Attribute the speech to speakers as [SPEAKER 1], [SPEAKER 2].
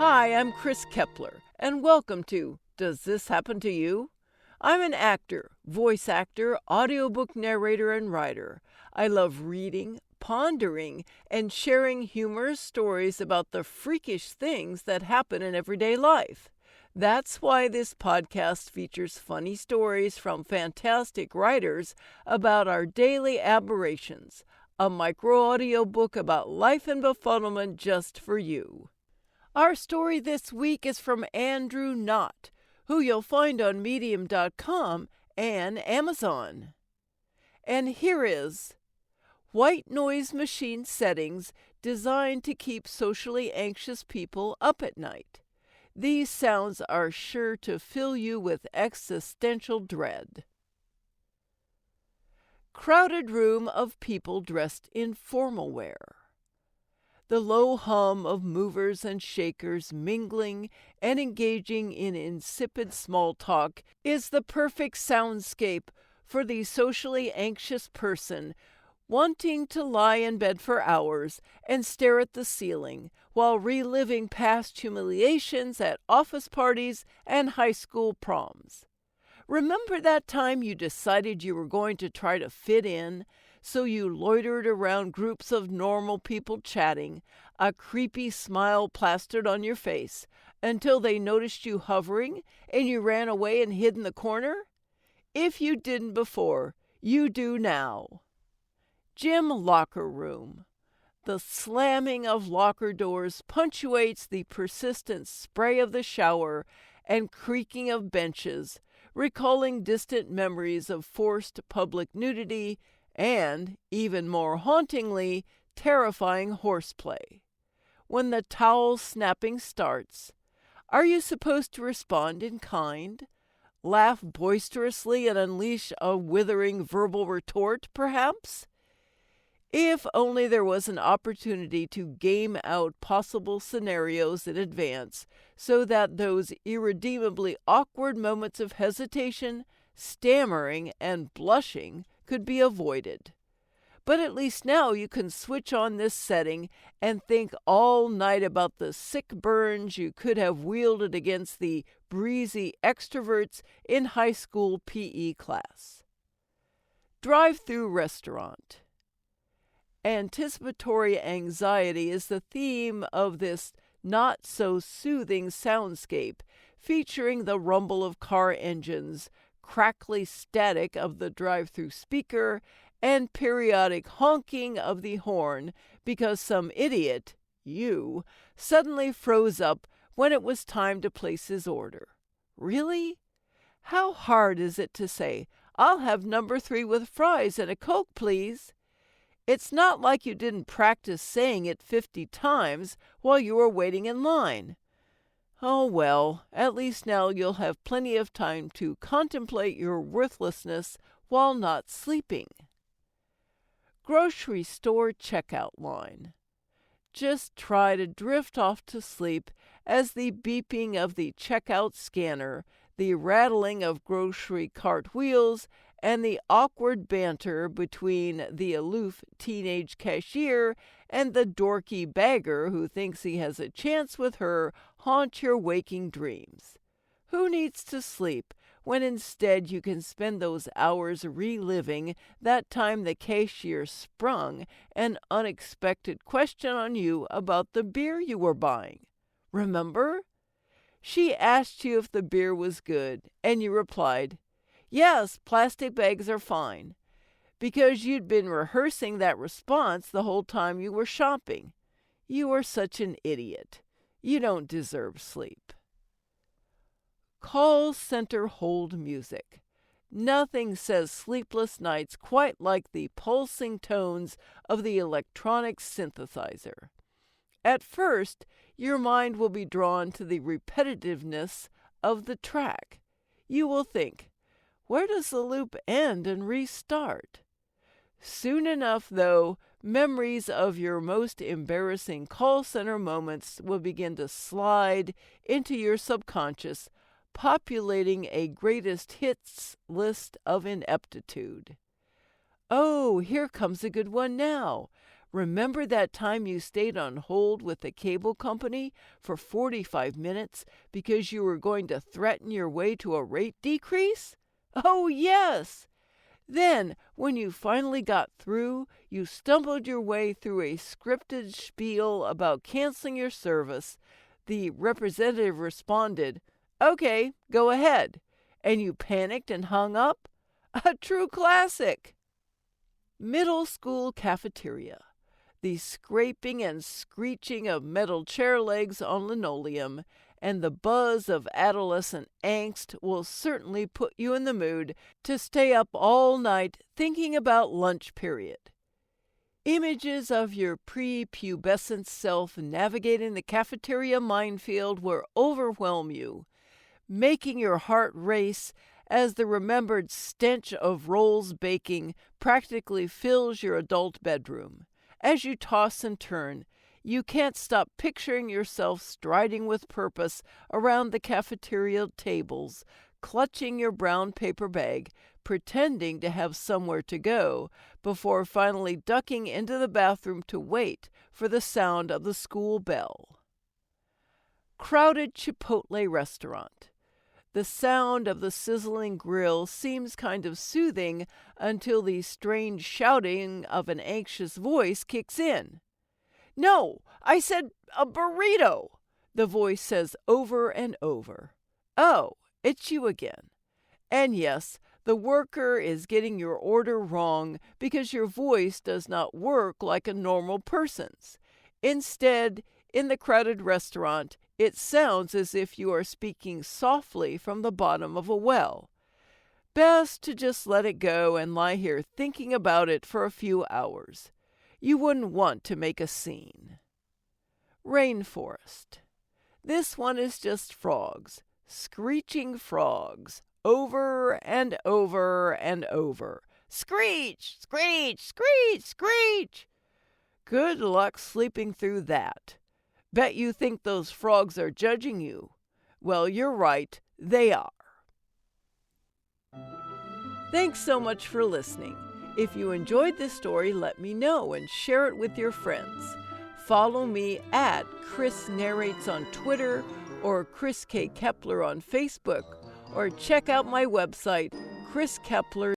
[SPEAKER 1] Hi, I'm Chris Kepler, and welcome to Does This Happen to You? I'm an actor, voice actor, audiobook narrator, and writer. I love reading, pondering, and sharing humorous stories about the freakish things that happen in everyday life. That's why this podcast features funny stories from fantastic writers about our daily aberrations, a micro audiobook about life and befuddlement just for you. Our story this week is from Andrew Knott, who you'll find on Medium.com and Amazon. And here is White Noise Machine Settings Designed to Keep Socially Anxious People Up at Night. These sounds are sure to fill you with existential dread. Crowded room of people dressed in formal wear. The low hum of movers and shakers mingling and engaging in insipid small talk is the perfect soundscape for the socially anxious person wanting to lie in bed for hours and stare at the ceiling while reliving past humiliations at office parties and high school proms. Remember that time you decided you were going to try to fit in? So you loitered around groups of normal people chatting, a creepy smile plastered on your face, until they noticed you hovering and you ran away and hid in the corner? If you didn't before, you do now. Gym locker room. The slamming of locker doors punctuates the persistent spray of the shower and creaking of benches, recalling distant memories of forced public nudity and, even more hauntingly, terrifying horseplay. When the towel snapping starts, are you supposed to respond in kind? Laugh boisterously and unleash a withering verbal retort, perhaps? If only there was an opportunity to game out possible scenarios in advance so that those irredeemably awkward moments of hesitation, stammering, and blushing could be avoided. But at least now you can switch on this setting and think all night about the sick burns you could have wielded against the breezy extroverts in high school PE class. Drive-through restaurant. Anticipatory anxiety is the theme of this not-so-soothing soundscape, featuring the rumble of car engines, crackly static of the drive-through speaker, and periodic honking of the horn because some idiot, you, suddenly froze up when it was time to place his order. Really? How hard is it to say, "I'll have number 3 with fries and a Coke, please"? It's not like you didn't practice saying it 50 times while you were waiting in line. Oh well, at least now you'll have plenty of time to contemplate your worthlessness while not sleeping. Grocery store checkout line. Just try to drift off to sleep as the beeping of the checkout scanner, the rattling of grocery cart wheels, and the awkward banter between the aloof teenage cashier and the dorky bagger who thinks he has a chance with her haunt your waking dreams. Who needs to sleep when instead you can spend those hours reliving that time the cashier sprung an unexpected question on you about the beer you were buying? Remember? She asked you if the beer was good, and you replied, "Yes, plastic bags are fine," because you'd been rehearsing that response the whole time you were shopping. You are such an idiot. You don't deserve sleep. Call center hold music. Nothing says sleepless nights quite like the pulsing tones of the electronic synthesizer. At first, your mind will be drawn to the repetitiveness of the track. You will think, where does the loop end and restart? Soon enough, though, memories of your most embarrassing call center moments will begin to slide into your subconscious, populating a greatest hits list of ineptitude. Oh, here comes a good one now. Remember that time you stayed on hold with the cable company for 45 minutes because you were going to threaten your way to a rate decrease? Oh, yes! Then, when you finally got through, you stumbled your way through a scripted spiel about canceling your service. The representative responded, "Okay, go ahead." And you panicked and hung up? A true classic! Middle school cafeteria. The scraping and screeching of metal chair legs on linoleum and the buzz of adolescent angst will certainly put you in the mood to stay up all night thinking about lunch period. Images of your prepubescent self navigating the cafeteria minefield will overwhelm you, making your heart race as the remembered stench of rolls baking practically fills your adult bedroom. As you toss and turn, you can't stop picturing yourself striding with purpose around the cafeteria tables, clutching your brown paper bag, pretending to have somewhere to go, before finally ducking into the bathroom to wait for the sound of the school bell. Crowded Chipotle restaurant. The sound of the sizzling grill seems kind of soothing until the strange shouting of an anxious voice kicks in. "No, I said a burrito," the voice says over and over. "Oh, it's you again." And yes, the worker is getting your order wrong because your voice does not work like a normal person's. Instead, in the crowded restaurant, it sounds as if you are speaking softly from the bottom of a well. Best to just let it go and lie here thinking about it for a few hours. You wouldn't want to make a scene. Rainforest. This one is just frogs, screeching frogs, over and over and over. Screech, screech, screech, screech. Good luck sleeping through that. Bet you think those frogs are judging you. Well, you're right, they are. Thanks so much for listening. If you enjoyed this story, let me know and share it with your friends. Follow me at Chris Narrates on Twitter or Chris K. Kepler on Facebook, or check out my website, chriskepler.com.